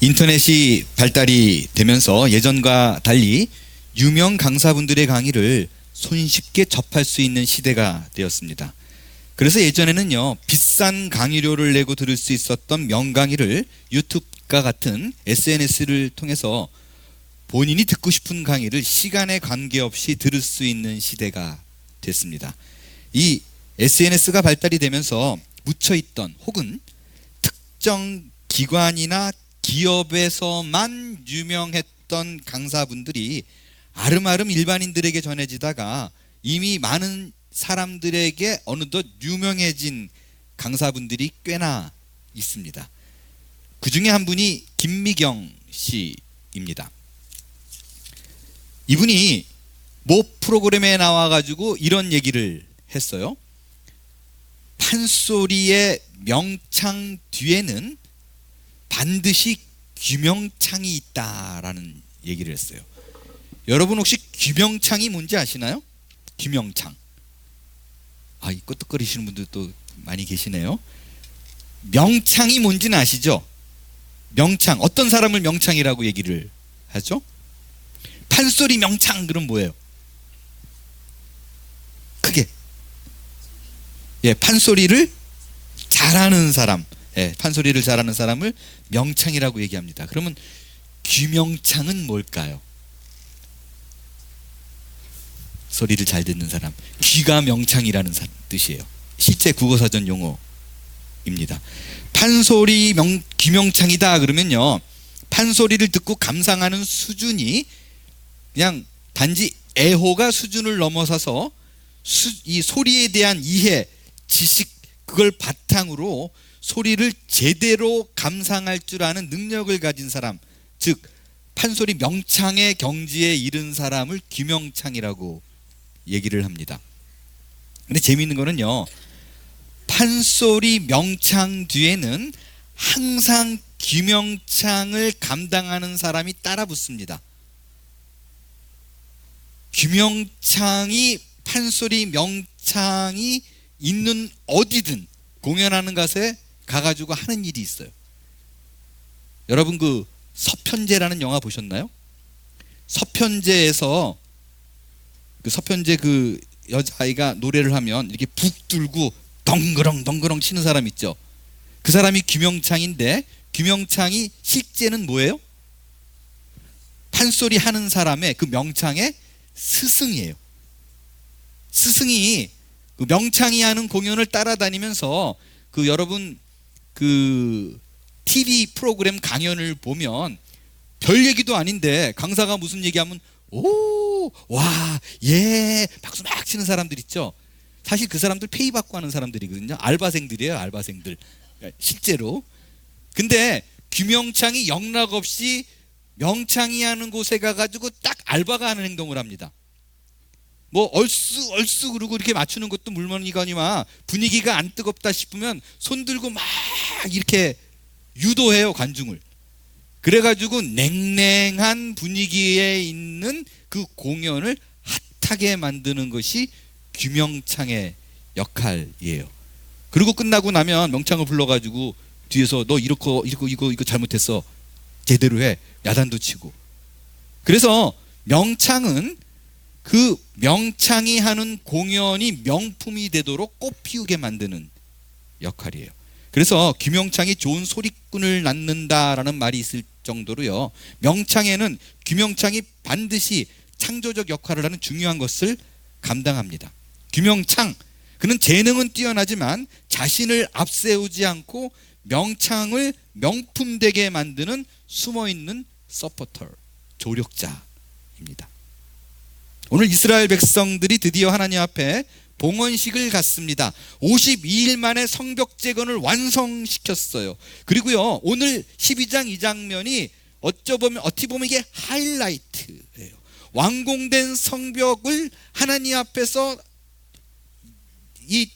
인터넷이 발달이 되면서 예전과 달리 유명 강사분들의 강의를 손쉽게 접할 수 있는 시대가 되었습니다. 그래서 예전에는요, 비싼 강의료를 내고 들을 수 있었던 명강의를 유튜브과 같은 SNS를 통해서 본인이 듣고 싶은 강의를 시간에 관계없이 들을 수 있는 시대가 됐습니다. 이 SNS가 발달이 되면서 묻혀있던 혹은 특정 기관이나 기업에서만 유명했던 강사분들이 아름아름 일반인들에게 전해지다가 이미 많은 사람들에게 어느덧 유명해진 강사분들이 꽤나 있습니다. 그 중에 한 분이 김미경 씨입니다. 이분이 모 프로그램에 나와가지고 이런 얘기를 했어요. 판소리의 명창 뒤에는 반드시 귀명창이 있다라는 얘기를 했어요. 여러분 혹시 귀명창이 뭔지 아시나요? 귀명창. 이 끄떡거리시는 분들도 많이 계시네요. 명창이 뭔지는 아시죠? 명창. 어떤 사람을 명창이라고 얘기를 하죠? 판소리 명창. 그럼 뭐예요? 크게. 판소리를 잘하는 사람. 판소리를 잘하는 사람을 명창이라고 얘기합니다. 그러면 귀명창은 뭘까요? 소리를 잘 듣는 사람. 귀가 명창이라는 뜻이에요. 실제 국어사전 용어입니다. 판소리 귀명창이다 그러면요, 판소리를 듣고 감상하는 수준이 그냥 단지 애호가 수준을 넘어서서 이 소리에 대한 이해, 지식, 그걸 바탕으로 소리를 제대로 감상할 줄 아는 능력을 가진 사람, 즉 판소리 명창의 경지에 이른 사람을 귀명창이라고 얘기를 합니다. 근데 재미있는 거는요, 판소리 명창 뒤에는 항상 귀명창을 감당하는 사람이 따라 붙습니다. 귀명창이, 판소리 명창이 있는 어디든 공연하는 곳에 가가지고 하는 일이 있어요. 여러분 그 서편제라는 영화 보셨나요? 서편제에서 그 서편제 그 여자아이가 노래를 하면 이렇게 북 들고 덩그렁 덩그렁 치는 사람 있죠. 그 사람이 귀명창인데, 귀명창이 실제는 뭐예요? 판소리 하는 사람의 그 명창의 스승이에요. 스승이 그 명창이 하는 공연을 따라다니면서 그 여러분 그 TV 프로그램 강연을 보면 별 얘기도 아닌데 강사가 무슨 얘기하면 오, 와, 예, 박수 막 치는 사람들 있죠. 사실 그 사람들 페이 받고 하는 사람들이거든요. 알바생들이에요, 알바생들. 실제로. 근데 귀명창이 영락없이 명창이 하는 곳에 가가지고 딱 알바가 하는 행동을 합니다. 뭐 얼쑤 그러고 이렇게 맞추는 것도 물론이거니와 분위기가 안 뜨겁다 싶으면 손 들고 막 이렇게 유도해요, 관중을. 그래가지고 냉랭한 분위기에 있는 그 공연을 핫하게 만드는 것이 귀명창의 역할이에요. 그리고 끝나고 나면 명창을 불러가지고 뒤에서 너 이거 잘못했어, 제대로 해, 야단도 치고. 그래서 명창은 그 명창이 하는 공연이 명품이 되도록 꽃피우게 만드는 역할이에요. 그래서 귀명창이 좋은 소리꾼을 낳는다라는 말이 있을 정도로요, 명창에는 귀명창이 반드시 창조적 역할을 하는 중요한 것을 감당합니다. 귀명창, 그는 재능은 뛰어나지만 자신을 앞세우지 않고 명창을 명품되게 만드는 숨어있는 서포터, 조력자입니다. 오늘 이스라엘 백성들이 드디어 하나님 앞에 봉헌식을 갖습니다. 52일 만에 성벽 재건을 완성시켰어요. 그리고요, 오늘 12장 이 장면이 어찌 보면 이게 하이라이트예요. 완공된 성벽을 하나님 앞에서 이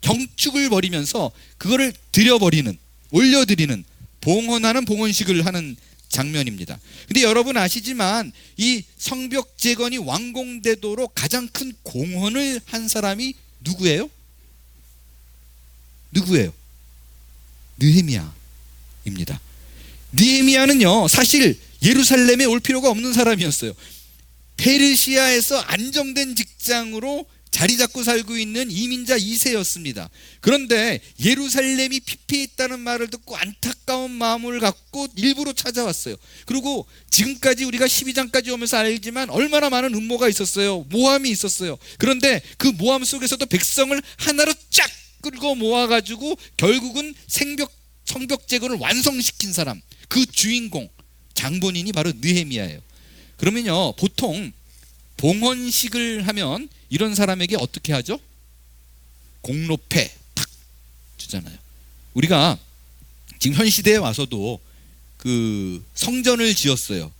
경축을 벌이면서 그거를 드려버리는, 올려드리는, 봉헌하는 봉헌식을 하는 장면입니다. 근데 여러분 아시지만 이 성벽 재건이 완공되도록 가장 큰 공헌을 한 사람이 누구예요? 느헤미야입니다. 느헤미야는요 사실 예루살렘에 올 필요가 없는 사람이었어요. 페르시아에서 안정된 직장으로 자리 잡고 살고 있는 이민자 2세였습니다. 그런데 예루살렘이 피폐했다는 말을 듣고 안타까운 마음을 갖고 일부러 찾아왔어요. 그리고 지금까지 우리가 12장까지 오면서 알지만 얼마나 많은 음모가 있었어요. 모함이 있었어요. 그런데 그 모함 속에서도 백성을 하나로 쫙 끌고 모아가지고 결국은 성벽제거를 완성시킨 사람, 그 주인공, 장본인이 바로 느헤미야예요. 그러면요 보통 봉헌식을 하면 이런 사람에게 어떻게 하죠? 공로패 탁 주잖아요. 우리가 지금 현 시대에 와서도 그 성전을 지었어요.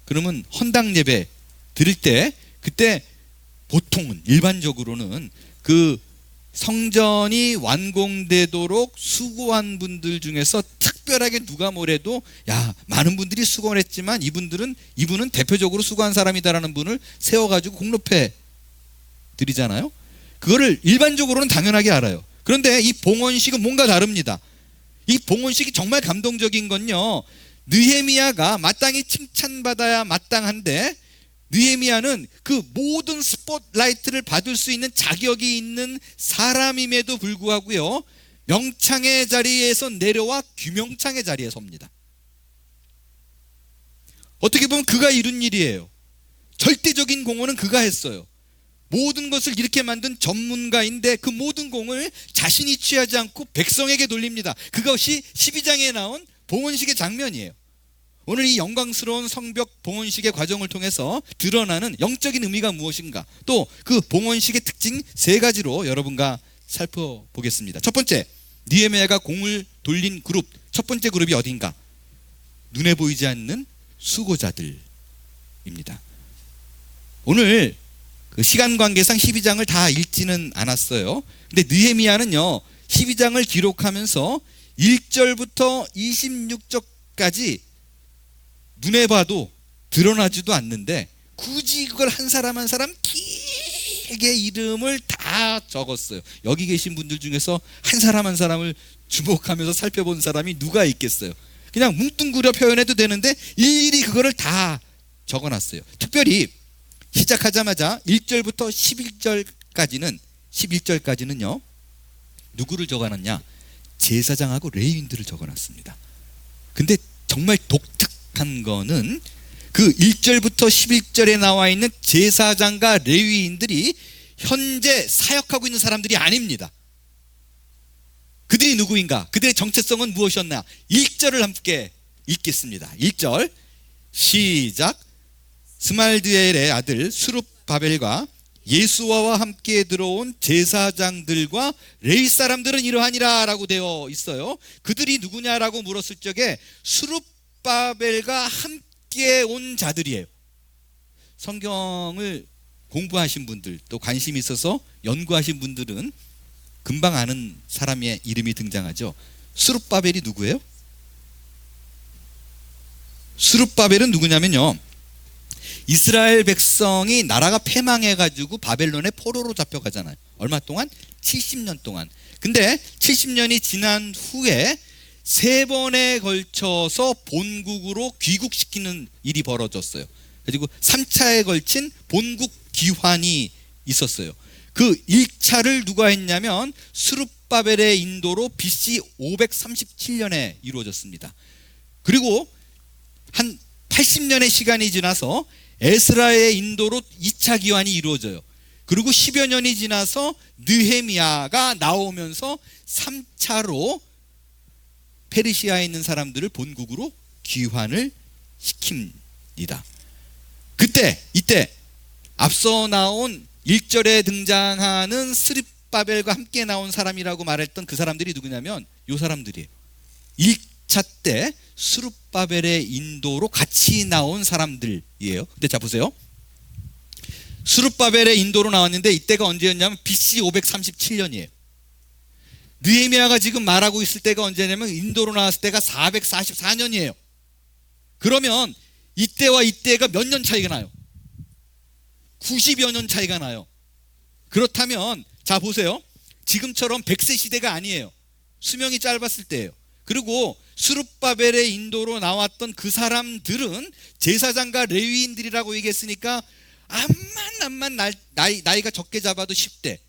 그러면 헌당 예배 드릴 때 그때 보통은 일반적으로는 그 성전이 완공되도록 수고한 분들 중에서 특별하게 누가 뭐래도 야 많은 분들이 수고를 했지만 이분은 대표적으로 수고한 사람이다라는 분을 세워가지고 공로패 드리잖아요. 그거를 일반적으로는 당연하게 알아요. 그런데 이 봉헌식은 뭔가 다릅니다. 이 봉헌식이 정말 감동적인 건요 느헤미야가 마땅히 칭찬받아야 마땅한데 느헤미야는 그 모든 스포트라이트를 받을 수 있는 자격이 있는 사람임에도 불구하고요 명창의 자리에서 내려와 규명창의 자리에 섭니다. 어떻게 보면 그가 이룬 일이에요. 절대적인 공헌은 그가 했어요. 모든 것을 이렇게 만든 전문가인데 그 모든 공을 자신이 취하지 않고 백성에게 돌립니다. 그것이 12장에 나온 봉헌식의 장면이에요. 오늘 이 영광스러운 성벽 봉헌식의 과정을 통해서 드러나는 영적인 의미가 무엇인가, 또 그 봉헌식의 특징 3가지로 여러분과 살펴보겠습니다. 첫 번째, 느헤미야가 공을 돌린 그룹, 첫 번째 그룹이 어딘가? 눈에 보이지 않는 수고자들입니다. 오늘 그 시간 관계상 12장을 다 읽지는 않았어요. 근데 느헤미야는요 12장을 기록하면서 1절부터 26절까지 눈에 봐도 드러나지도 않는데 굳이 그걸 한 사람 한 사람 길게 이름을 다 적었어요. 여기 계신 분들 중에서 한 사람 한 사람을 주목하면서 살펴본 사람이 누가 있겠어요? 그냥 뭉뚱그려 표현해도 되는데 일일이 그거를 다 적어놨어요. 특별히 시작하자마자 1절부터 11절까지는요 누구를 적어놨냐? 제사장하고 레위인들을 적어놨습니다. 근데 정말 독특한 거는 그 1절부터 11절에 나와 있는 제사장과 레위인들이 현재 사역하고 있는 사람들이 아닙니다. 그들이 누구인가? 그들의 정체성은 무엇이었나? 1절을 함께 읽겠습니다. 1절 시작. 스말드엘의 아들 수룹바벨과 예수와와 함께 들어온 제사장들과 레위 사람들은 이러하니라 라고 되어 있어요. 그들이 누구냐라고 물었을 적에 수룹바벨과 함께 온 자들이에요. 성경을 공부하신 분들, 또 관심이 있어서 연구하신 분들은 금방 아는 사람의 이름이 등장하죠. 수룹바벨이 누구예요? 수룹바벨은 누구냐면요, 이스라엘 백성이 나라가 패망해가지고 바벨론의 포로로 잡혀가잖아요. 얼마 동안? 70년 동안. 근데 70년이 지난 후에 3번에 걸쳐서 본국으로 귀국시키는 일이 벌어졌어요. 그리고 3차에 걸친 본국 귀환이 있었어요. 그 1차를 누가 했냐면 수룹바벨의 인도로 BC 537년에 이루어졌습니다. 그리고 한 80년의 시간이 지나서 에스라의 인도로 2차 기환이 이루어져요. 그리고 10여 년이 지나서 느헤미야가 나오면서 3차로 페르시아에 있는 사람들을 본국으로 귀환을 시킵니다. 이때 앞서 나온 1절에 등장하는 스룹바벨과 함께 나온 사람이라고 말했던 그 사람들이 누구냐면 이 사람들이에요. 1차 때 수룹바벨의 인도로 같이 나온 사람들이에요. 근데 자 보세요. 수룹바벨의 인도로 나왔는데 이때가 언제였냐면 BC 537년이에요. 느헤미야가 지금 말하고 있을 때가 언제냐면 인도로 나왔을 때가 444년이에요. 그러면 이때와 이때가 몇 년 차이가 나요? 90여 년 차이가 나요. 그렇다면 자 보세요. 지금처럼 100세 시대가 아니에요. 수명이 짧았을 때예요. 그리고 스룹바벨의 인도로 나왔던 그 사람들은 제사장과 레위인들이라고 얘기했으니까 암만 나이가 적게 잡아도 10대,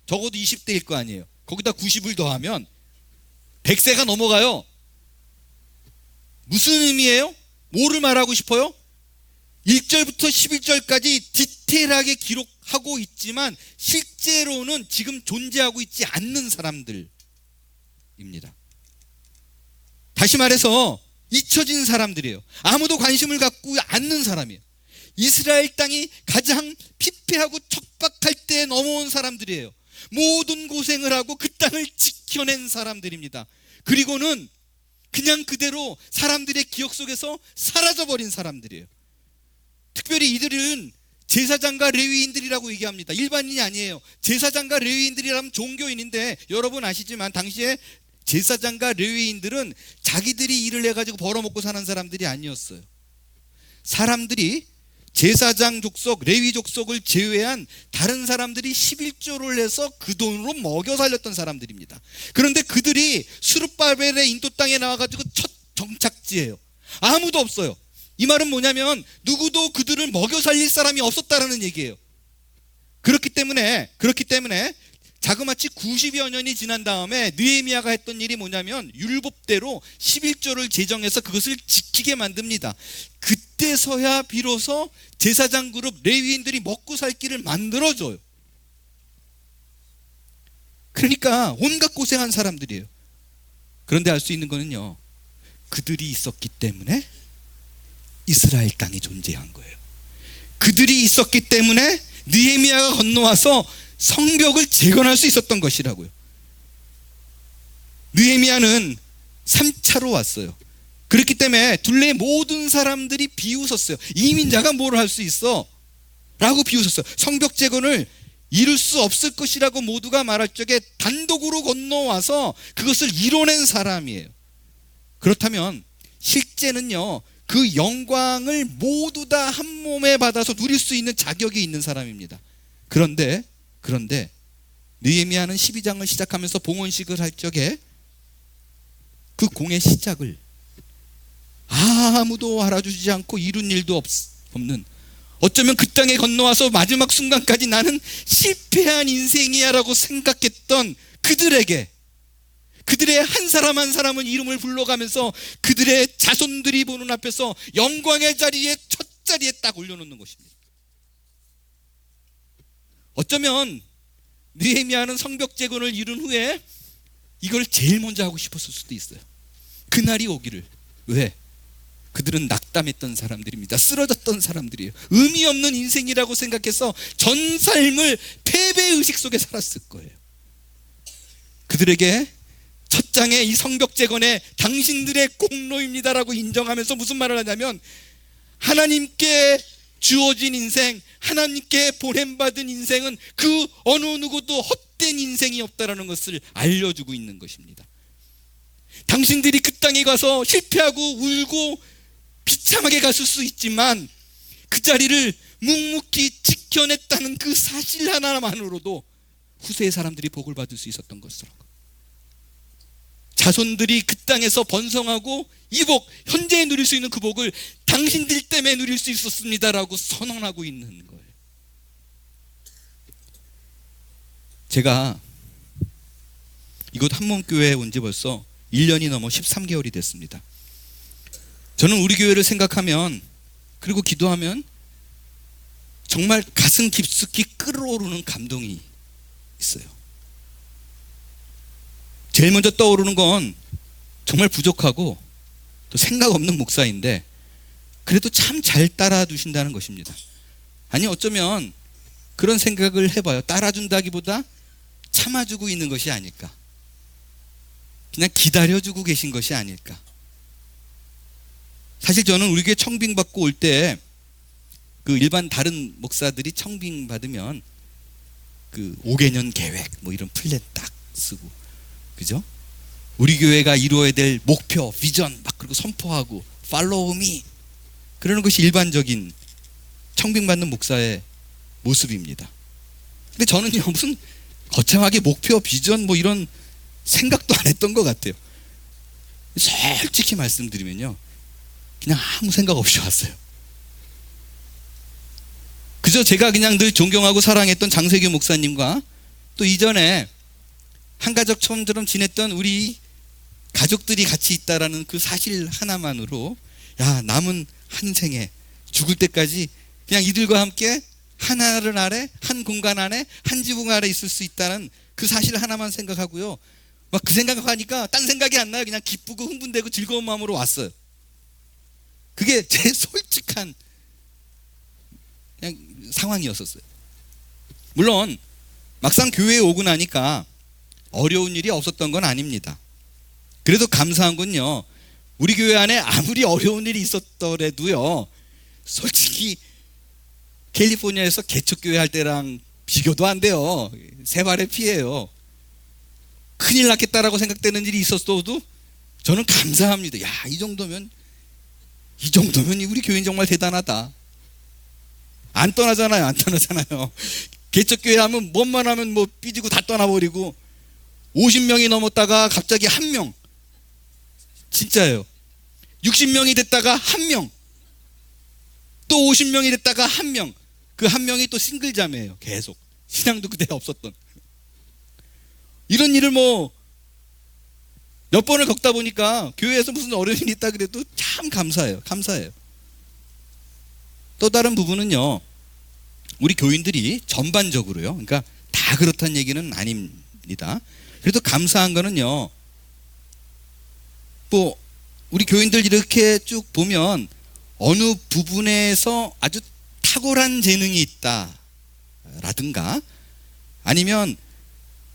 적어도 20대일 거 아니에요. 거기다 90을 더하면 100세가 넘어가요. 무슨 의미예요? 뭐를 말하고 싶어요? 1절부터 11절까지 디테일하게 기록하고 있지만 실제로는 지금 존재하고 있지 않는 사람들입니다. 다시 말해서 잊혀진 사람들이에요. 아무도 관심을 갖고 않는 사람이에요. 이스라엘 땅이 가장 피폐하고 척박할 때 넘어온 사람들이에요. 모든 고생을 하고 그 땅을 지켜낸 사람들입니다. 그리고는 그냥 그대로 사람들의 기억 속에서 사라져버린 사람들이에요. 특별히 이들은 제사장과 레위인들이라고 얘기합니다. 일반인이 아니에요. 제사장과 레위인들이라면 종교인인데 여러분 아시지만 당시에 제사장과 레위인들은 자기들이 일을 해가지고 벌어먹고 사는 사람들이 아니었어요. 사람들이 제사장 족속, 레위 족속을 제외한 다른 사람들이 11조를 해서 그 돈으로 먹여 살렸던 사람들입니다. 그런데 그들이 스룹바벨의 인도 땅에 나와가지고 첫 정착지예요. 아무도 없어요. 이 말은 뭐냐면 누구도 그들을 먹여 살릴 사람이 없었다라는 얘기예요. 그렇기 때문에 자그마치 90여 년이 지난 다음에 느헤미야가 했던 일이 뭐냐면 율법대로 11조를 제정해서 그것을 지키게 만듭니다. 그때서야 비로소 제사장 그룹 레위인들이 먹고 살 길을 만들어줘요. 그러니까 온갖 고생한 사람들이에요. 그런데 알 수 있는 거는요, 그들이 있었기 때문에 이스라엘 땅이 존재한 거예요. 그들이 있었기 때문에 느헤미야가 건너와서 성벽을 재건할 수 있었던 것이라고요. 느헤미야는 3차로 왔어요. 그렇기 때문에 둘레 모든 사람들이 비웃었어요. 이민자가 뭘 할 수 있어? 라고 비웃었어요. 성벽 재건을 이룰 수 없을 것이라고 모두가 말할 적에 단독으로 건너와서 그것을 이뤄낸 사람이에요. 그렇다면 실제는요, 그 영광을 모두 다 한 몸에 받아서 누릴 수 있는 자격이 있는 사람입니다. 그런데 느헤미야는 12장을 시작하면서 봉헌식을 할 적에 그 공의 시작을 아무도 알아주지 않고 이룬 일도 없는, 어쩌면 그 땅에 건너와서 마지막 순간까지 나는 실패한 인생이야 라고 생각했던 그들에게, 그들의 한 사람 한 사람은 이름을 불러가면서 그들의 자손들이 보는 앞에서 영광의 자리에, 첫 자리에 딱 올려놓는 것입니다. 어쩌면 느헤미야는 성벽 재건을 이룬 후에 이걸 제일 먼저 하고 싶었을 수도 있어요. 그날이 오기를. 왜? 그들은 낙담했던 사람들입니다. 쓰러졌던 사람들이에요. 의미 없는 인생이라고 생각해서 전 삶을 패배의식 속에 살았을 거예요. 그들에게 첫 장에 이 성벽 재건에 당신들의 공로입니다라고 인정하면서 무슨 말을 하냐면, 하나님께 주어진 인생, 하나님께 보냄받은 인생은 그 어느 누구도 헛된 인생이 없다라는 것을 알려주고 있는 것입니다. 당신들이 그 땅에 가서 실패하고 울고 비참하게 갔을 수 있지만 그 자리를 묵묵히 지켜냈다는 그 사실 하나만으로도 후세의 사람들이 복을 받을 수 있었던 것이라고. 자손들이 그 땅에서 번성하고 이 복, 현재 누릴 수 있는 그 복을 당신들 때문에 누릴 수 있었습니다라고 선언하고 있는 거예요. 제가 이곳 한몸교회에 온 지 벌써 1년이 넘어 13개월이 됐습니다. 저는 우리 교회를 생각하면, 그리고 기도하면 정말 가슴 깊숙이 끓어오르는 감동이 있어요. 제일 먼저 떠오르는 건 정말 부족하고 또 생각 없는 목사인데 그래도 참 잘 따라주신다는 것입니다. 아니, 어쩌면 그런 생각을 해봐요. 따라준다기보다 참아주고 있는 것이 아닐까, 그냥 기다려주고 계신 것이 아닐까. 사실 저는 우리 교회 청빙 받고 올 때 그 일반 다른 목사들이 청빙 받으면 그 5개년 계획 뭐 이런 플랜 딱 쓰고, 그죠? 우리 교회가 이루어야 될 목표, 비전 막 그리고 선포하고 팔로우 미, 그러는 것이 일반적인 청빙받는 목사의 모습입니다. 근데 저는요, 무슨 거창하게 목표, 비전 뭐 이런 생각도 안 했던 것 같아요. 솔직히 말씀드리면요, 그냥 아무 생각 없이 왔어요. 그저 제가 그냥 늘 존경하고 사랑했던 장세규 목사님과 또 이전에 한가족처럼 지냈던 우리 가족들이 같이 있다라는 그 사실 하나만으로, 야, 남은 한 생에 죽을 때까지 그냥 이들과 함께 한 하늘 아래, 한 공간 안에, 한 지붕 아래 있을 수 있다는 그 사실 하나만 생각하고요, 막 그 생각하니까 딴 생각이 안 나요. 그냥 기쁘고 흥분되고 즐거운 마음으로 왔어요. 그게 제 솔직한 그냥 상황이었었어요. 물론 막상 교회에 오고 나니까 어려운 일이 없었던 건 아닙니다. 그래도 감사한 건요, 우리 교회 안에 아무리 어려운 일이 있었더라도요, 솔직히 캘리포니아에서 개척교회 할 때랑 비교도 안 돼요. 세 발의 피해요. 큰일 났겠다라고 생각되는 일이 있었어도 저는 감사합니다. 야, 이 정도면 우리 교회는 정말 대단하다. 안 떠나잖아요. 안 떠나잖아요. 개척교회 하면 뭔만 하면 뭐 삐지고 다 떠나버리고, 50명이 넘었다가 갑자기 한 명, 진짜예요. 60명이 됐다가 한 명, 또 50명이 됐다가 한 명, 그 한 명이 또 싱글자매예요. 계속 신앙도 그때 없었던. 이런 일을 뭐 몇 번을 겪다 보니까 교회에서 무슨 어려운 일이 있다 그래도 참 감사해요. 또 다른 부분은요, 우리 교인들이 전반적으로요, 그러니까 다 그렇다는 얘기는 아닙니다. 그래도 감사한 거는요, 뭐 우리 교인들 이렇게 쭉 보면 어느 부분에서 아주 탁월한 재능이 있다라든가, 아니면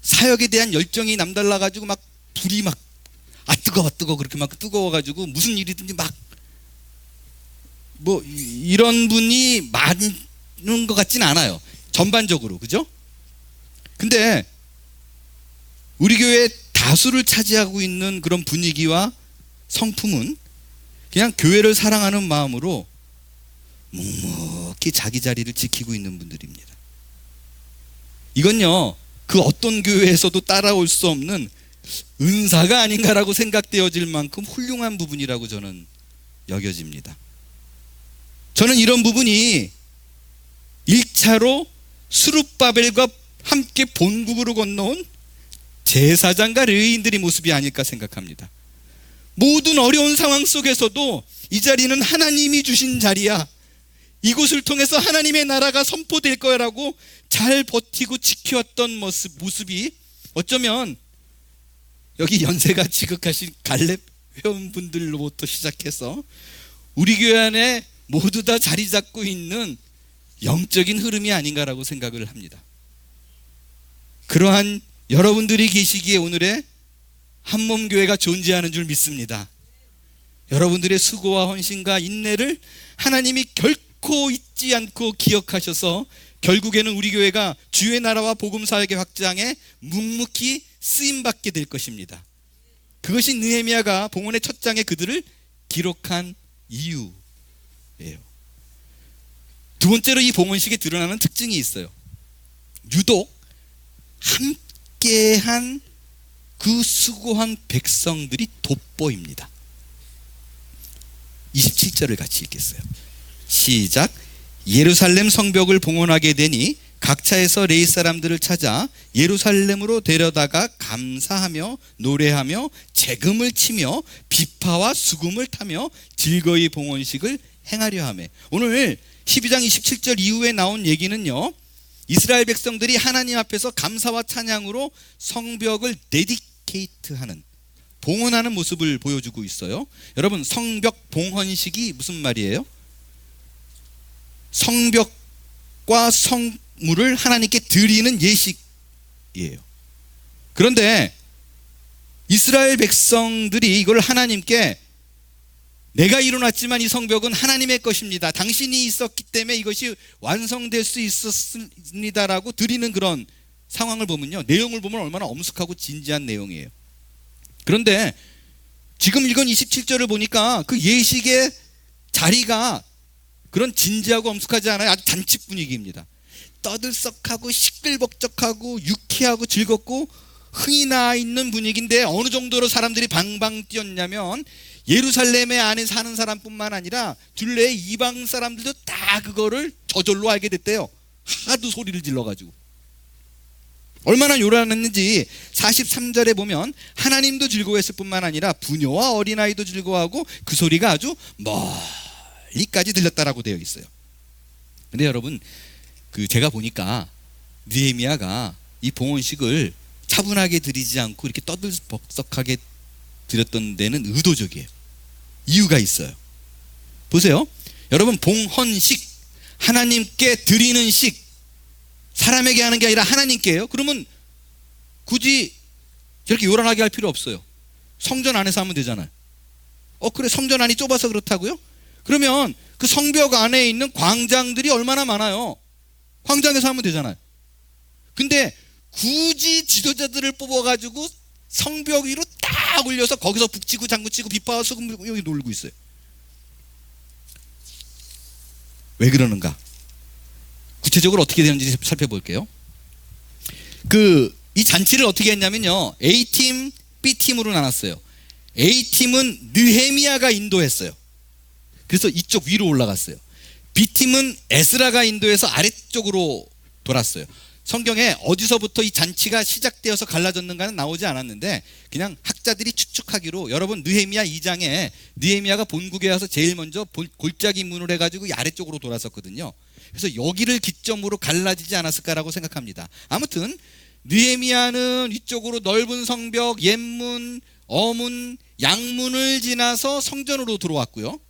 사역에 대한 열정이 남달라가지고 막 불이 막 뜨거워 그렇게 막 뜨거워가지고 무슨 일이든지 막 뭐 이런 분이 많은 것 같진 않아요, 전반적으로. 그죠? 근데 우리 교회 다수를 차지하고 있는 그런 분위기와 성품은 그냥 교회를 사랑하는 마음으로 묵묵히 자기 자리를 지키고 있는 분들입니다. 이건요, 그 어떤 교회에서도 따라올 수 없는 은사가 아닌가라고 생각되어질 만큼 훌륭한 부분이라고 저는 여겨집니다. 저는 이런 부분이 1차로 스룹바벨과 함께 본국으로 건너온 제사장과 레위인들의 모습이 아닐까 생각합니다. 모든 어려운 상황 속에서도 이 자리는 하나님이 주신 자리야, 이곳을 통해서 하나님의 나라가 선포될 거라고 잘 버티고 지켜왔던 모습이 어쩌면 여기 연세가 지극하신 갈렙 회원분들로부터 시작해서 우리 교회 안에 모두 다 자리 잡고 있는 영적인 흐름이 아닌가라고 생각을 합니다. 그러한 여러분들이 계시기에 오늘의 한몸교회가 존재하는 줄 믿습니다. 여러분들의 수고와 헌신과 인내를 하나님이 결코 잊지 않고 기억하셔서 결국에는 우리 교회가 주의 나라와 복음 사역의 확장에 묵묵히 쓰임받게 될 것입니다. 그것이 느헤미야가 봉헌의 첫 장에 그들을 기록한 이유예요. 두 번째로 이 봉헌식에 드러나는 특징이 있어요. 유독 함께한 그 수고한 백성들이 돋보입니다. 27절을 같이 읽겠어요. 시작. 예루살렘 성벽을 봉헌하게 되니 각처에서 레위 사람들을 찾아 예루살렘으로 데려다가 감사하며 노래하며 재금을 치며 비파와 수금을 타며 즐거이 봉헌식을 행하려 하며. 오늘 12장 27절 이후에 나온 얘기는요, 이스라엘 백성들이 하나님 앞에서 감사와 찬양으로 성벽을 데디케이트하는, 봉헌하는 모습을 보여주고 있어요. 여러분, 성벽 봉헌식이 무슨 말이에요? 성벽과 성물을 하나님께 드리는 예식이에요. 그런데 이스라엘 백성들이 이걸 하나님께, 내가 이뤄놨지만 이 성벽은 하나님의 것입니다, 당신이 있었기 때문에 이것이 완성될 수 있었습니다라고 드리는 그런 상황을 보면요, 내용을 보면 얼마나 엄숙하고 진지한 내용이에요. 그런데 지금 읽은 27절을 보니까 그 예식의 자리가 그런 진지하고 엄숙하지 않아요. 아주 잔치 분위기입니다. 떠들썩하고 시끌벅적하고 유쾌하고 즐겁고 흥이 나 있는 분위기인데 어느 정도로 사람들이 방방 뛰었냐면 예루살렘에 안에 사는 사람뿐만 아니라 둘레의 이방 사람들도 다 그거를 저절로 알게 됐대요. 하도 소리를 질러가지고. 얼마나 요란했는지 43절에 보면 하나님도 즐거워했을 뿐만 아니라 부녀와 어린아이도 즐거워하고 그 소리가 아주 멀리까지 들렸다라고 되어 있어요. 근데 여러분, 제가 보니까 느헤미야가 이 봉헌식을 차분하게 드리지 않고 이렇게 떠들썩하게 드렸던 데는 의도적이에요. 이유가 있어요. 보세요. 여러분, 봉헌식, 하나님께 드리는 식, 사람에게 하는 게 아니라 하나님께요. 그러면 굳이 저렇게 요란하게 할 필요 없어요. 성전 안에서 하면 되잖아요. 그래, 성전 안이 좁아서 그렇다고요? 그러면 그 성벽 안에 있는 광장들이 얼마나 많아요. 광장에서 하면 되잖아요. 근데 굳이 지도자들을 뽑아가지고 성벽 위로 딱 올려서 거기서 북치고 장구치고 비파와 수금 물고 여기 놀고 있어요. 왜 그러는가? 구체적으로 어떻게 되는지 살펴볼게요. 이 잔치를 어떻게 했냐면요, A팀, B팀으로 나눴어요. A팀은 느헤미야가 인도했어요. 그래서 이쪽 위로 올라갔어요. B팀은 에스라가 인도해서 아래쪽으로 돌았어요. 성경에 어디서부터 이 잔치가 시작되어서 갈라졌는가는 나오지 않았는데 그냥 학자들이 추측하기로, 여러분 느헤미야 2장에 느헤미야가 본국에 와서 제일 먼저 골짜기 문을 해가지고 이 아래쪽으로 돌았었거든요. 그래서 여기를 기점으로 갈라지지 않았을까라고 생각합니다. 아무튼 느헤미야는 이쪽으로 넓은 성벽, 옛문, 어문, 양문을 지나서 성전으로 들어왔고요.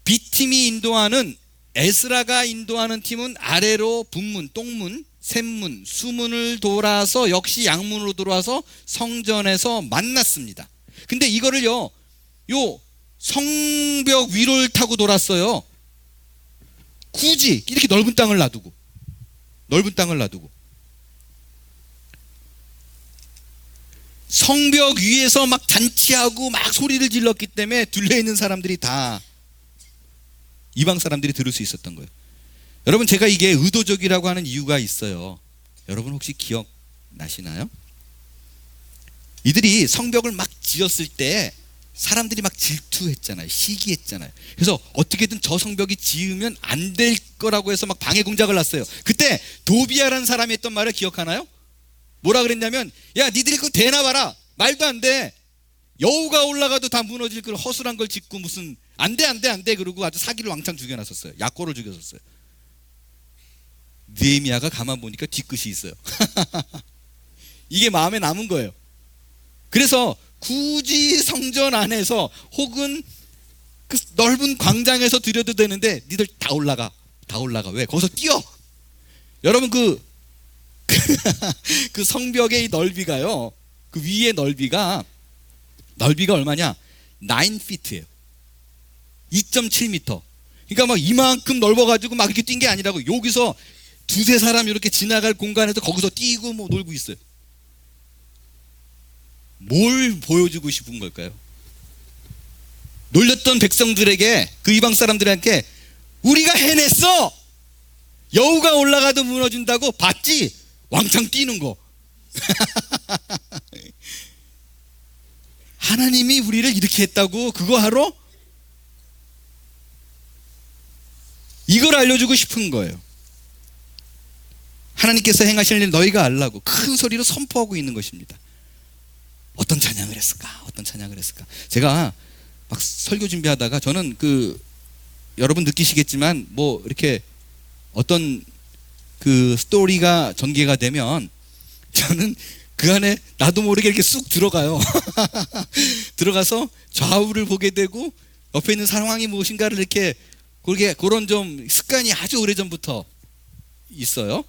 B팀이 인도하는, 에스라가 인도하는 팀은 아래로 북문, 똥문, 샘문, 수문을 돌아서 역시 양문으로 들어와서 성전에서 만났습니다. 근데 이거를요, 요 성벽 위를 타고 돌았어요. 굳이 이렇게 넓은 땅을 놔두고 성벽 위에서 막 잔치하고 막 소리를 질렀기 때문에 둘레 있는 사람들이 다 이방 사람들이 들을 수 있었던 거예요. 여러분, 제가 이게 의도적이라고 하는 이유가 있어요. 여러분 혹시 기억나시나요? 이들이 성벽을 막 지었을 때 사람들이 막 질투했잖아요. 시기했잖아요. 그래서 어떻게든 저 성벽이 지으면 안 될 거라고 해서 막 방해 공작을 놨어요. 그때 도비아라는 사람이 했던 말을 기억하나요? 뭐라 그랬냐면, 야, 니들이 그거 되나 봐라. 말도 안 돼. 여우가 올라가도 다 무너질 그 허술한 걸 짓고 무슨 안 돼 그러고 아주 사기를 왕창 죽여놨었어요. 약고를 죽였었어요. 느헤미야가 가만 보니까 뒤끝이 있어요. 이게 마음에 남은 거예요. 그래서 굳이 성전 안에서 혹은 그 넓은 광장에서 드려도 되는데 니들 다 올라가. 왜? 거기서 뛰어. 여러분 그 성벽의 이 넓이가요, 그 위의 넓이가 얼마냐? 9feet예요. 2.7m. 그러니까 막 이만큼 넓어가지고 막 이렇게 뛴 게 아니라고, 여기서 두세 사람 이렇게 지나갈 공간에서 거기서 뛰고 뭐 놀고 있어요. 뭘 보여주고 싶은 걸까요? 놀렸던 백성들에게, 그 이방 사람들에게 우리가 해냈어! 여우가 올라가도 무너진다고 봤지? 왕창 뛰는 거. 하나님이 우리를 이렇게 했다고 그거 하러? 이걸 알려주고 싶은 거예요. 하나님께서 행하실 일 너희가 알라고 큰 소리로 선포하고 있는 것입니다. 어떤 찬양을 했을까? 제가 막 설교 준비하다가 저는 여러분 느끼시겠지만 뭐 이렇게 어떤 그 스토리가 전개가 되면 저는 그 안에 나도 모르게 이렇게 쑥 들어가요. 들어가서 좌우를 보게 되고 옆에 있는 상황이 무엇인가를 이렇게 그런 좀 습관이 아주 오래전부터 있어요.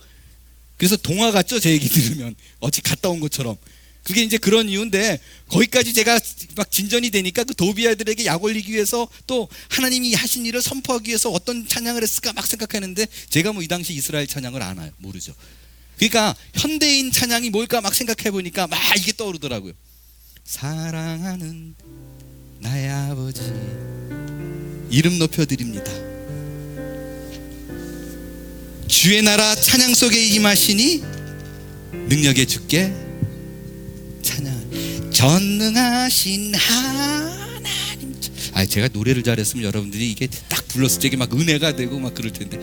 그래서 동화 같죠? 제 얘기 들으면 어찌 갔다 온 것처럼. 그게 이제 그런 이유인데, 거기까지 제가 막 진전이 되니까 그 도비아들에게 약 올리기 위해서 또 하나님이 하신 일을 선포하기 위해서 어떤 찬양을 했을까 막 생각하는데, 제가 뭐 이 당시 이스라엘 찬양을 아나요? 모르죠. 그러니까 현대인 찬양이 뭘까 막 생각해 보니까 막 이게 떠오르더라고요. 사랑하는 나의 아버지 이름 높여드립니다. 주의 나라 찬양 속에 임하시니 능력의 주께 찬양. 전능하신 하나님. 제가 노래를 잘했으면 여러분들이 이게 딱 불렀을 때 막 은혜가 되고 막 그럴 텐데,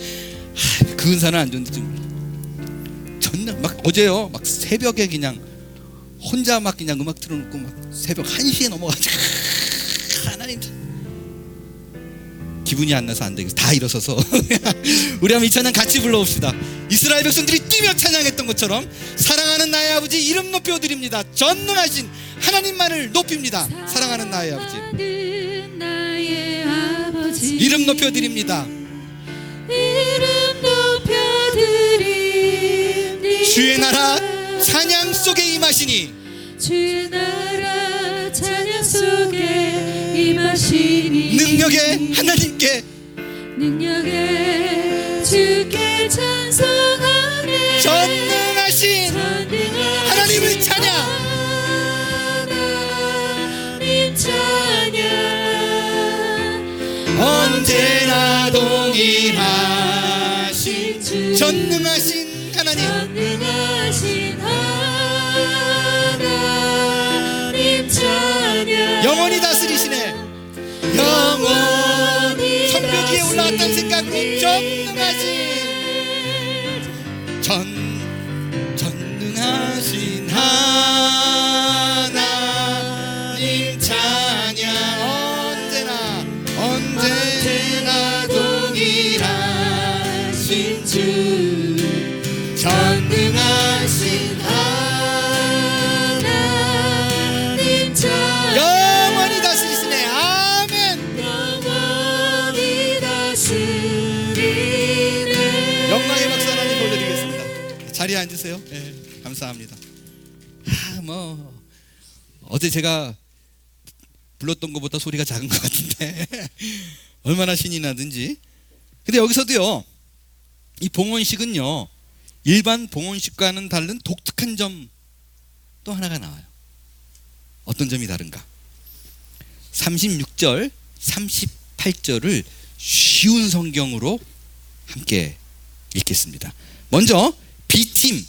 그 은사는 안 좋은데 좀 전능. 막 어제요, 막 새벽에 그냥 혼자 막 그냥 음악 틀어놓고 막 새벽 1시에 넘어가지고 하나님, 기분이 안 나서 안 되겠어. 다 일어서서 우리 한번 이 찬양 같이 불러봅시다. 이스라엘 백성들이 뛰며 찬양했던 것처럼 사랑하는 나의 아버지 이름 높여드립니다. 전능하신 하나님만을 높입니다. 사랑하는 나의 아버지 이름 높여드립니다. 이름 높여드립니다. 주의 나라 찬양 속에 임하시니, 주의 나라 찬양 속에 임하시니, 능력의 하나님께 능력의 주께 찬송하네. 전능하신 하나님을 찬양. 하나님 찬양. 언제나 동일하신 주, 전능하신 하나님, 전능하신 하나님 찬양. 영원히 다스리시네. 영원히 성벽 위에 올라왔다는 생각으로 전능하신 하나님 찬양. 언제나 동일하신 주, 전능하신 하나님 찬양. 영원히 다스리시네. 아멘. 영원히 다스리네. 영광의 박수 하나님 올려드리겠습니다. 자리에 앉으세요. 네, 감사합니다. 어제 제가 불렀던 것보다 소리가 작은 것 같은데 얼마나 신이 나든지. 근데 여기서도요, 이 봉헌식은요 일반 봉헌식과는 다른 독특한 점 또 하나가 나와요. 어떤 점이 다른가? 36절 38절을 쉬운 성경으로 함께 읽겠습니다. 먼저 B팀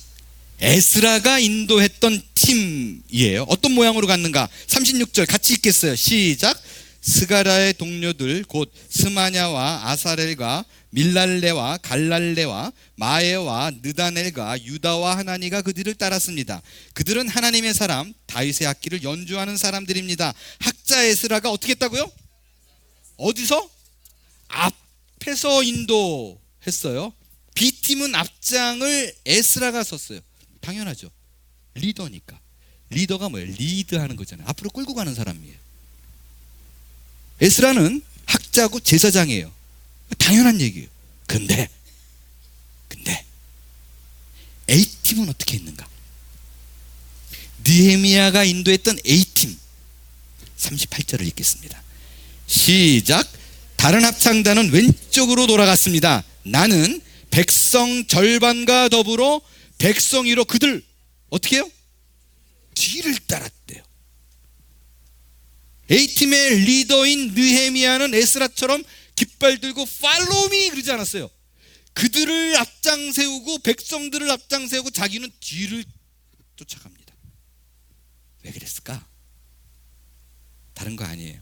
에스라가 인도했던 팀이에요. 어떤 모양으로 갔는가? 36절 같이 읽겠어요. 시작. 스가랴의 동료들 곧 스마냐와 아사렐과 밀랄레와 갈랄레와 마에와 느다넬과 유다와 하나니가 그들을 따랐습니다. 그들은 하나님의 사람 다윗의 악기를 연주하는 사람들입니다. 학자 에스라가 어떻게 했다고요? 어디서? 앞에서 인도했어요. B팀은 앞장을 에스라가 섰어요. 당연하죠. 리더니까. 리더가 뭐예요? 리드하는 거잖아요. 앞으로 끌고 가는 사람이에요. 에스라는 학자고 제사장이에요. 당연한 얘기예요. 근데 A팀은 어떻게 했는가? 느헤미야가 인도했던 A팀 38절을 읽겠습니다. 시작. 다른 합창단은 왼쪽으로 돌아갔습니다. 나는 백성 절반과 더불어 백성 위로 그들 어떻게 해요? 뒤를 따랐대요. A팀의 리더인 느헤미야는 에스라처럼 깃발 들고 팔로우 미 그러지 않았어요. 그들을 앞장 세우고 백성들을 앞장 세우고 자기는 뒤를 쫓아갑니다. 왜 그랬을까? 다른 거 아니에요.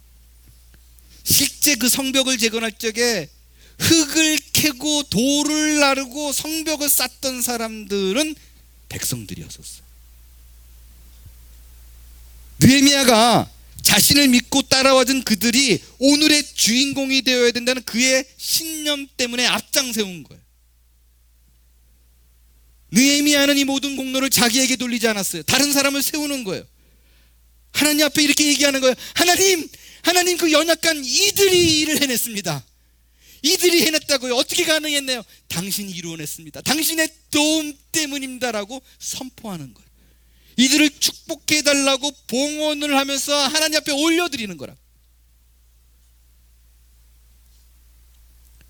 실제 그 성벽을 재건할 적에 흙을 캐고 돌을 나르고 성벽을 쌓던 사람들은 백성들이었었어요. 느헤미야가 자신을 믿고 따라와준 그들이 오늘의 주인공이 되어야 된다는 그의 신념 때문에 앞장 세운 거예요. 느헤미야는 이 모든 공로를 자기에게 돌리지 않았어요. 다른 사람을 세우는 거예요. 하나님 앞에 이렇게 얘기하는 거예요. 하나님 그 연약한 이들이 일을 해냈습니다. 이들이 해냈다고요. 어떻게 가능했나요? 당신이 이루어냈습니다. 당신의 도움 때문입니다라고 선포하는 거예요. 이들을 축복해달라고 봉헌을 하면서 하나님 앞에 올려드리는 거라.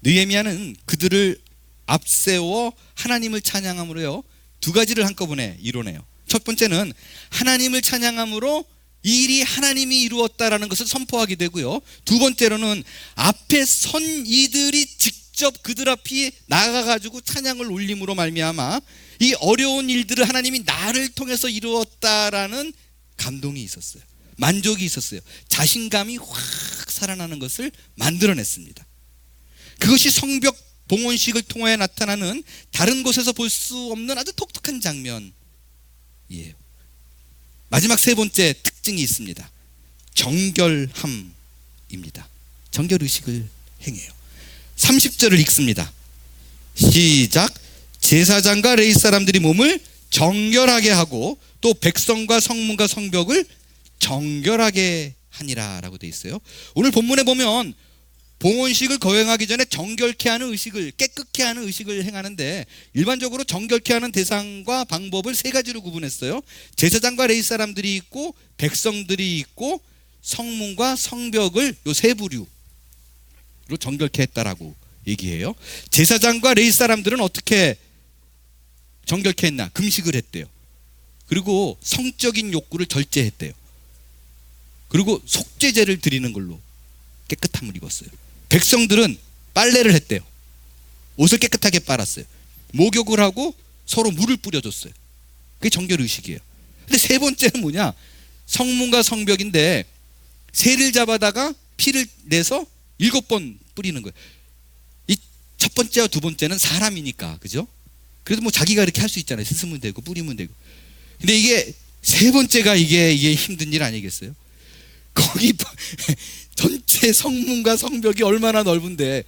느헤미야는 그들을 앞세워 하나님을 찬양함으로요 두 가지를 한꺼번에 이루네요. 첫 번째는 하나님을 찬양함으로 이 일이 하나님이 이루었다라는 것을 선포하게 되고요, 두 번째로는 앞에 선 이들이 직접 그들 앞에 나가가지고 찬양을 올림으로 말미암아 이 어려운 일들을 하나님이 나를 통해서 이루었다라는 감동이 있었어요. 만족이 있었어요. 자신감이 확 살아나는 것을 만들어냈습니다. 그것이 성벽 봉헌식을 통해 나타나는 다른 곳에서 볼 수 없는 아주 독특한 장면이에요. 마지막 세 번째 특징이 있습니다. 정결함입니다. 정결의식을 행해요. 30절을 읽습니다. 시작. 제사장과 레위 사람들이 몸을 정결하게 하고 또 백성과 성문과 성벽을 정결하게 하니라 라고 되어 있어요. 오늘 본문에 보면 봉헌식을 거행하기 전에 정결케 하는 의식을, 깨끗게 하는 의식을 행하는데, 일반적으로 정결케 하는 대상과 방법을 세 가지로 구분했어요. 제사장과 레위 사람들이 있고, 백성들이 있고, 성문과 성벽을 요 세 부류로 정결케 했다라고 얘기해요. 제사장과 레위 사람들은 어떻게 정결케 했나? 금식을 했대요. 그리고 성적인 욕구를 절제했대요. 그리고 속죄제를 드리는 걸로 깨끗함을 입었어요. 백성들은 빨래를 했대요. 옷을 깨끗하게 빨았어요. 목욕을 하고 서로 물을 뿌려줬어요. 그게 정결의식이에요. 근데 세 번째는 뭐냐? 성문과 성벽인데 새를 잡아다가 피를 내서 7번 뿌리는 거예요. 이 첫 번째와 두 번째는 사람이니까, 그죠? 그래도 뭐 자기가 이렇게 할 수 있잖아요. 씻으면 되고 뿌리면 되고. 근데 이게 세 번째가 이게 힘든 일 아니겠어요? 거기 전체 성문과 성벽이 얼마나 넓은데,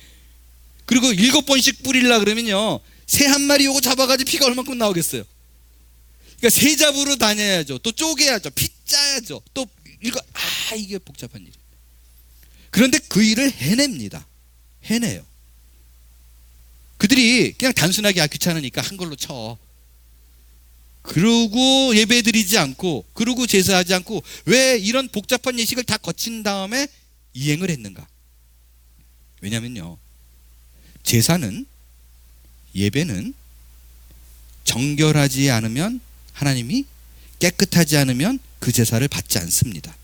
그리고 7번씩 뿌리려 그러면요, 새 한 마리 요거 잡아가지고 피가 얼마큼 나오겠어요? 그러니까 새 잡으러 다녀야죠. 또 쪼개야죠. 피 짜야죠. 또 이게 복잡한 일이에요. 그런데 그 일을 해냅니다. 해내요. 그들이 그냥 단순하게 귀찮으니까 한 걸로 쳐. 그러고 예배 드리지 않고, 그러고 제사하지 않고, 왜 이런 복잡한 예식을 다 거친 다음에 이행을 했는가? 왜냐면요, 제사는, 예배는 정결하지 않으면, 하나님이 깨끗하지 않으면 그 제사를 받지 않습니다.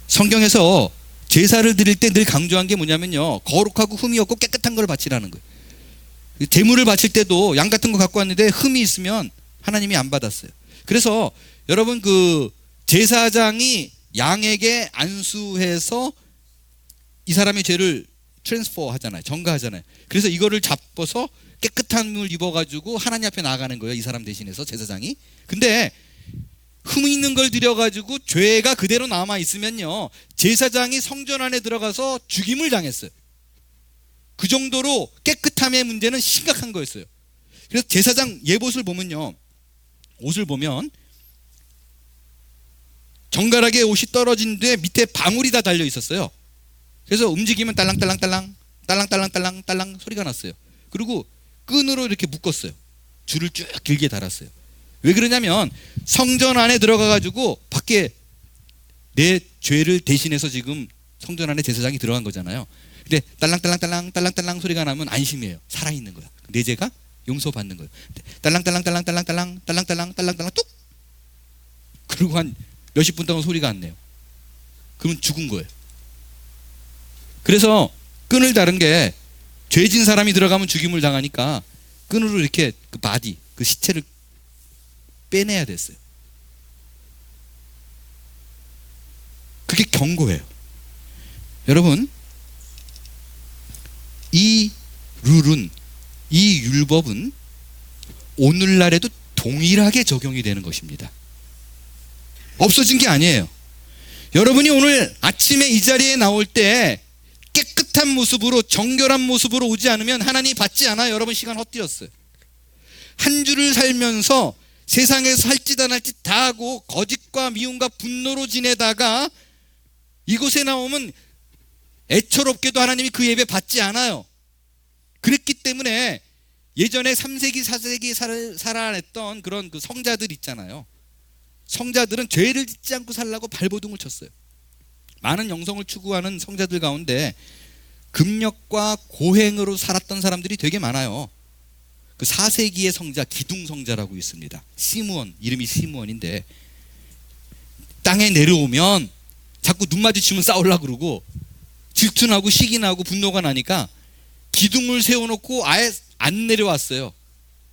성경에서 제사를 드릴 때 늘 강조한 게 뭐냐면요, 거룩하고 흠이 없고 깨끗한 걸 바치라는 거예요. 제물을 바칠 때도 양 같은 거 갖고 왔는데 흠이 있으면 하나님이 안 받았어요. 그래서 여러분, 그 제사장이 양에게 안수해서 이 사람의 죄를 트랜스퍼 하잖아요. 전가하잖아요. 그래서 이거를 잡아서 깨끗함을 입어가지고 하나님 앞에 나아가는 거예요. 이 사람 대신해서 제사장이. 근데 흠 있는 걸 들여가지고 죄가 그대로 남아 있으면요, 제사장이 성전 안에 들어가서 죽임을 당했어요. 그 정도로 깨끗함의 문제는 심각한 거였어요. 그래서 제사장 예봇을 보면요, 옷을 보면 정갈하게 옷이 떨어진 데 밑에 방울이 다 달려 있었어요. 그래서 움직이면 딸랑딸랑딸랑 딸랑딸랑딸랑 소리가 났어요. 그리고 끈으로 이렇게 묶었어요. 줄을 쭉 길게 달았어요. 왜 그러냐면 성전 안에 들어가가지고 밖에 내 죄를 대신해서 지금 성전 안에 제사장이 들어간 거잖아요. 근데 딸랑딸랑 소리가 나면 안심이에요. 살아있는 거야. 내 죄가 용서받는 거예요. 딸랑 뚝! 그리고 한 몇십 분 동안 소리가 안 내요. 그러면 죽은 거예요. 그래서 끈을 다른 게, 죄진 사람이 들어가면 죽임을 당하니까 끈으로 이렇게 그 바디, 그 시체를 빼내야 됐어요. 그게 경고예요. 여러분, 이 룰은, 이 율법은 오늘날에도 동일하게 적용이 되는 것입니다. 없어진 게 아니에요. 여러분이 오늘 아침에 이 자리에 나올 때 깨끗한 모습으로, 정결한 모습으로 오지 않으면 하나님 받지 않아요. 여러분, 시간 헛되었어요. 한 주를 살면서 세상에서 할 짓 안 할 짓 다 하고 거짓과 미움과 분노로 지내다가 이곳에 나오면 애처롭게도 하나님이 그 예배 받지 않아요. 그랬기 때문에 예전에 3세기 4세기 살아냈던 그런 그 성자들 있잖아요. 성자들은 죄를 짓지 않고 살라고 발버둥을 쳤어요. 많은 영성을 추구하는 성자들 가운데 금력과 고행으로 살았던 사람들이 되게 많아요. 그 4세기의 성자, 기둥성자라고 있습니다. 시므온, 이름이 시므온인데, 땅에 내려오면 자꾸 눈 마주치면 싸우려고 그러고 질투나고 시기나고 분노가 나니까 기둥을 세워놓고 아예 안 내려왔어요.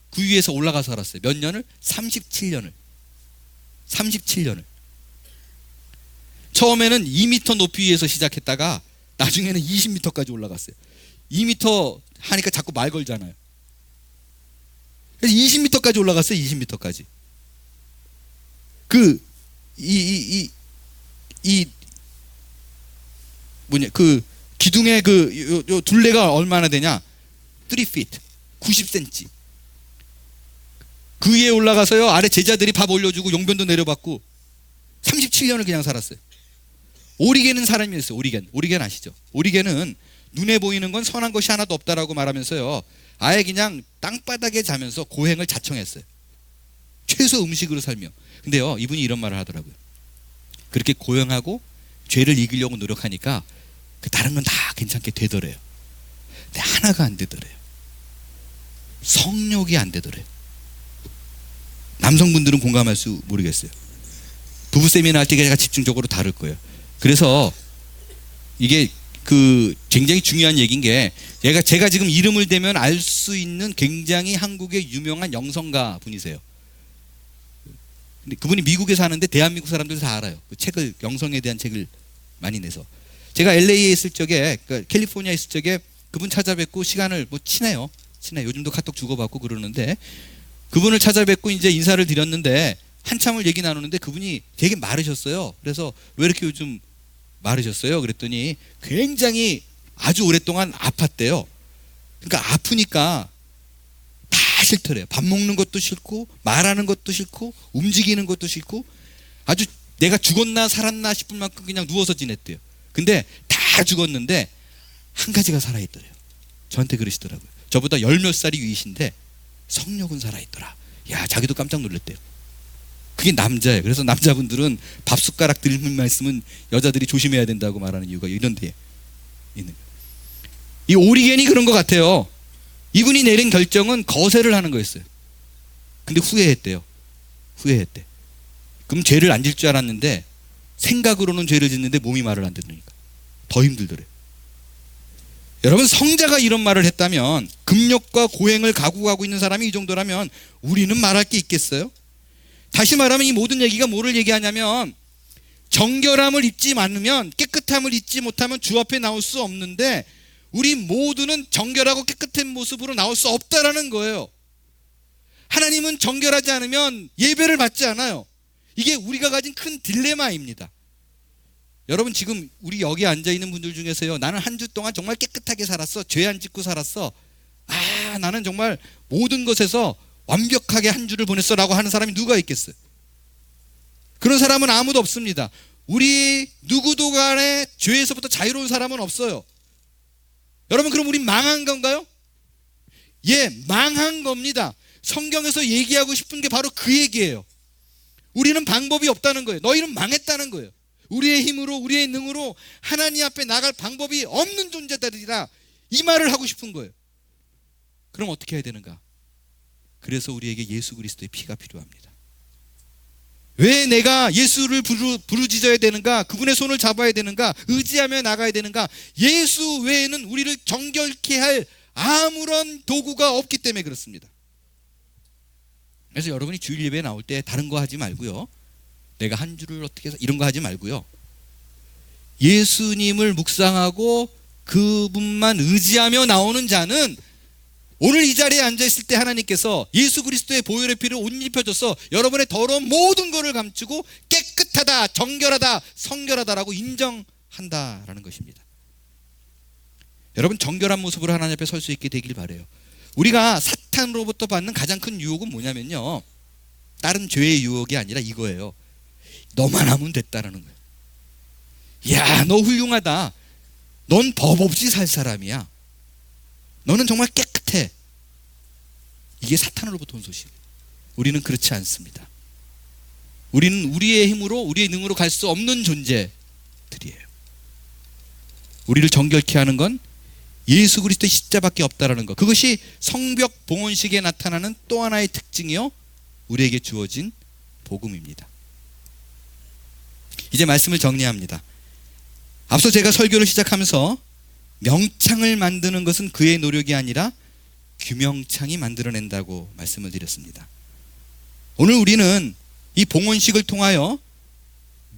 그 위에서 올라가서 살았어요. 몇 년을? 37년을. 37년을. 처음에는 2m 높이에서 시작했다가 나중에는 20m까지 올라갔어요. 2m 하니까 자꾸 말 걸잖아요. 그래서 20m까지 올라갔어요. 20m까지. 그 기둥의 요 둘레가 얼마나 되냐? 3 feet, 90cm. 그 위에 올라가서요. 아래 제자들이 밥 올려주고 용변도 내려받고 37년을 그냥 살았어요. 오리겐은 사람이었어요. 오리겐 아시죠? 오리겐은 눈에 보이는 건 선한 것이 하나도 없다라고 말하면서요. 아예 그냥 땅바닥에 자면서 고행을 자청했어요. 최소 음식으로 살며. 근데요, 이분이 이런 말을 하더라고요. 그렇게 고행하고 죄를 이기려고 노력하니까 그 다른 건 다 괜찮게 되더래요. 근데 하나가 안 되더래요. 성욕이 안 되더래요. 남성분들은 공감할 수 모르겠어요. 부부 세미나 할 때 제가 집중적으로 다룰 거예요. 그래서 이게 굉장히 중요한 얘기인 게 제가 지금 이름을 대면 알 수 있는 굉장히 한국의 유명한 영성가 분이세요. 근데 그분이 미국에 사는데 대한민국 사람들 다 알아요. 그 책을, 영성에 대한 책을 많이 내서. 제가 LA에 있을 적에, 캘리포니아에 있을 적에 그분 찾아뵙고 시간을 친해요. 요즘도 카톡 주고받고 그러는데 그분을 찾아뵙고 이제 인사를 드렸는데 한참을 얘기 나누는데 그분이 되게 마르셨어요. 그래서 왜 이렇게 요즘 마르셨어요? 그랬더니 굉장히 아주 오랫동안 아팠대요. 그러니까 아프니까 다 싫더래요. 밥 먹는 것도 싫고 말하는 것도 싫고 움직이는 것도 싫고 아주 내가 죽었나 살았나 싶을 만큼 그냥 누워서 지냈대요. 근데 다 죽었는데 한 가지가 살아있더래요. 저한테 그러시더라고요. 저보다 10몇 살이 위이신데 성욕은 살아있더라. 야, 자기도 깜짝 놀랐대요. 그게 남자예요. 그래서 남자분들은 밥숟가락 들는 말씀은 여자들이 조심해야 된다고 말하는 이유가 이런 데에 있는 거예요. 이 오리겐이 그런 것 같아요. 이분이 내린 결정은 거세를 하는 거였어요. 근데 후회했대요. 그럼 죄를 안 질 줄 알았는데 생각으로는 죄를 짓는데 몸이 말을 안 듣으니까 더 힘들더래요. 여러분, 성자가 이런 말을 했다면, 금욕과 고행을 가구하고 있는 사람이 이 정도라면 우리는 말할 게 있겠어요? 다시 말하면 이 모든 얘기가 뭐를 얘기하냐면, 정결함을 입지 않으면, 깨끗함을 입지 못하면 주 앞에 나올 수 없는데 우리 모두는 정결하고 깨끗한 모습으로 나올 수 없다라는 거예요. 하나님은 정결하지 않으면 예배를 받지 않아요. 이게 우리가 가진 큰 딜레마입니다. 여러분, 지금 우리 여기 앉아있는 분들 중에서요, 나는 한 주 동안 정말 깨끗하게 살았어, 죄 안 짓고 살았어, 나는 정말 모든 것에서 완벽하게 한 주를 보냈어 라고 하는 사람이 누가 있겠어요? 그런 사람은 아무도 없습니다. 우리 누구도 간에 죄에서부터 자유로운 사람은 없어요. 여러분, 그럼 우린 망한 건가요? 예, 망한 겁니다. 성경에서 얘기하고 싶은 게 바로 그 얘기예요. 우리는 방법이 없다는 거예요. 너희는 망했다는 거예요. 우리의 힘으로, 우리의 능으로 하나님 앞에 나갈 방법이 없는 존재들이라, 이 말을 하고 싶은 거예요. 그럼 어떻게 해야 되는가? 그래서 우리에게 예수 그리스도의 피가 필요합니다. 왜 내가 예수를 부르짖어야 되는가? 그분의 손을 잡아야 되는가? 의지하며 나가야 되는가? 예수 외에는 우리를 정결케 할 아무런 도구가 없기 때문에 그렇습니다. 그래서 여러분이 주일 예배에 나올 때 다른 거 하지 말고요, 내가 한 주를 어떻게 해서 이런 거 하지 말고요, 예수님을 묵상하고 그분만 의지하며 나오는 자는 오늘 이 자리에 앉아있을 때 하나님께서 예수 그리스도의 보혈의 피를 옷 입혀줘서 여러분의 더러운 모든 것을 감추고 깨끗하다, 정결하다, 성결하다라고 인정한다라는 것입니다. 여러분, 정결한 모습으로 하나님 앞에 설 수 있게 되길 바라요. 우리가 사탄으로부터 받는 가장 큰 유혹은 뭐냐면요, 다른 죄의 유혹이 아니라 이거예요. 너만 하면 됐다라는 거예요. 야, 너 훌륭하다. 넌 법 없이 살 사람이야. 너는 정말 깨끗해. 이게 사탄으로부터 온 소식. 우리는 그렇지 않습니다. 우리는 우리의 힘으로, 우리의 능으로 갈 수 없는 존재들이에요. 우리를 정결케 하는 건 예수 그리스도의 십자밖에 없다라는 것. 그것이 성벽 봉헌식에 나타나는 또 하나의 특징이요, 우리에게 주어진 복음입니다. 이제 말씀을 정리합니다. 앞서 제가 설교를 시작하면서 명창을 만드는 것은 그의 노력이 아니라 규명창이 만들어낸다고 말씀을 드렸습니다. 오늘 우리는 이 봉헌식을 통하여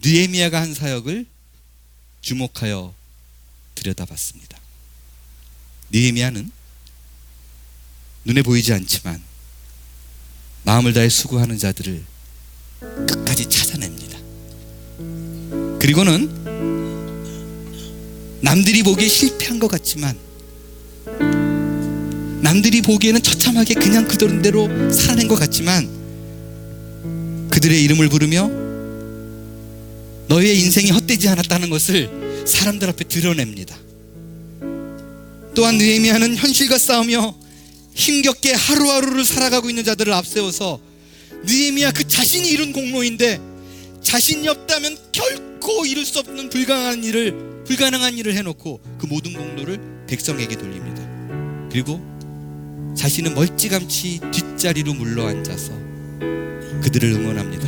느헤미야가 한 사역을 주목하여 들여다봤습니다. 느헤미야는 눈에 보이지 않지만 마음을 다해 수고하는 자들을 끝까지 찾아냅니다. 그리고는 남들이 보기에 실패한 것 같지만 남들이 보기에는 처참하게 그냥 그대로 살아낸 것 같지만 그들의 이름을 부르며 너희의 인생이 헛되지 않았다는 것을 사람들 앞에 드러냅니다. 또한 느헤미야는 현실과 싸우며 힘겹게 하루하루를 살아가고 있는 자들을 앞세워서 느헤미야 그 자신이 이룬 공로인데 자신이 없다면 결코 이룰 수 없는 불가능한 일을 해놓고 그 모든 공로를 백성에게 돌립니다. 그리고 자신은 멀찌감치 뒷자리로 물러앉아서 그들을 응원합니다.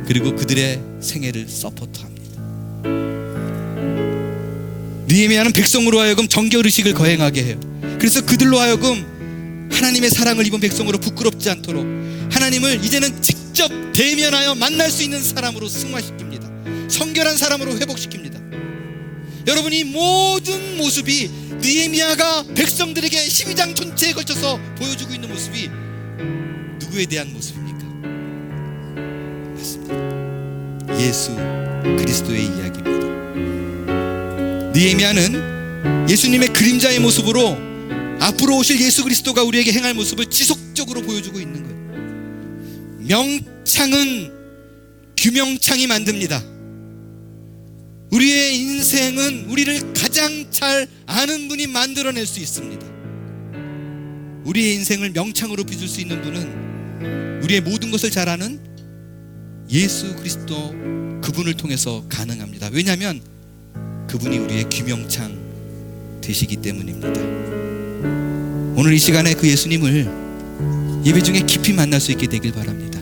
그리고 그들의 생애를 서포트합니다. 느헤미야는 백성으로 하여금 정결의식을 거행하게 해요. 그래서 그들로 하여금 하나님의 사랑을 입은 백성으로 부끄럽지 않도록 하나님을 이제는 직접 대면하여 만날 수 있는 사람으로 승화시킵니다. 성결한 사람으로 회복시킵니다. 여러분, 이 모든 모습이 느헤미야가 백성들에게 12장 전체에 걸쳐서 보여주고 있는 모습이 누구에 대한 모습입니까? 맞습니다. 예수 그리스도의 이야기입니다. 느헤미야는 예수님의 그림자의 모습으로 앞으로 오실 예수 그리스도가 우리에게 행할 모습을 지속적으로 보여주고 있는 거예요. 명창은 규명창이 만듭니다. 우리의 인생은 우리를 가장 잘 아는 분이 만들어낼 수 있습니다. 우리의 인생을 명창으로 빚을 수 있는 분은 우리의 모든 것을 잘 아는 예수 그리스도 그분을 통해서 가능합니다. 왜냐하면 그분이 우리의 규명창 되시기 때문입니다. 오늘 이 시간에 그 예수님을 예배 중에 깊이 만날 수 있게 되길 바랍니다.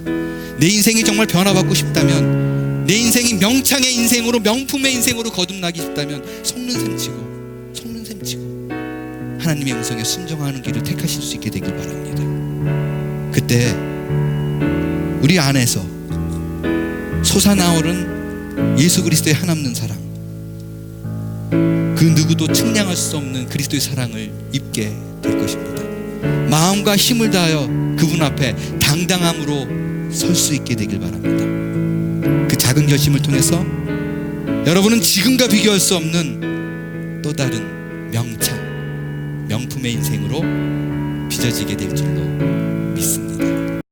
내 인생이 정말 변화받고 싶다면, 내 인생이 명창의 인생으로, 명품의 인생으로 거듭나기 싶다면 속는 셈 치고 하나님의 음성에 순종하는 길을 택하실 수 있게 되길 바랍니다. 그때 우리 안에서 솟아나오는 예수 그리스도의 한없는 사랑, 그 누구도 측량할 수 없는 그리스도의 사랑을 입게 될 것입니다. 마음과 힘을 다하여 그분 앞에 당당함으로 설 수 있게 되길 바랍니다. 그 작은 결심을 통해서 여러분은 지금과 비교할 수 없는 또 다른 명창, 명품의 인생으로 빚어지게 될 줄로